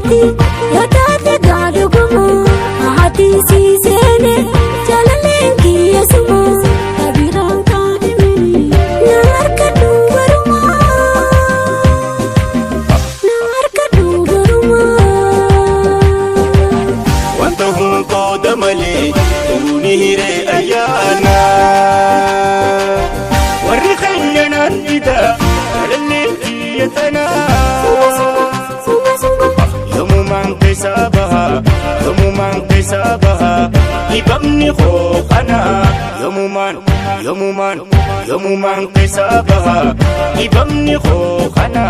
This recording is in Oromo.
kooti yaadaate gaadhugumu haati siisene jalaleen kiyyasumu abiraan kaadhimini na harkadhu baruma wanta hunqooda malee tuuni hiree ayyaana warri keenyanaan fida jalaleen kiyyatanaa yomumaan keessa baha dhibamni koo kana yomumaan keessa baha dhibamni koo kana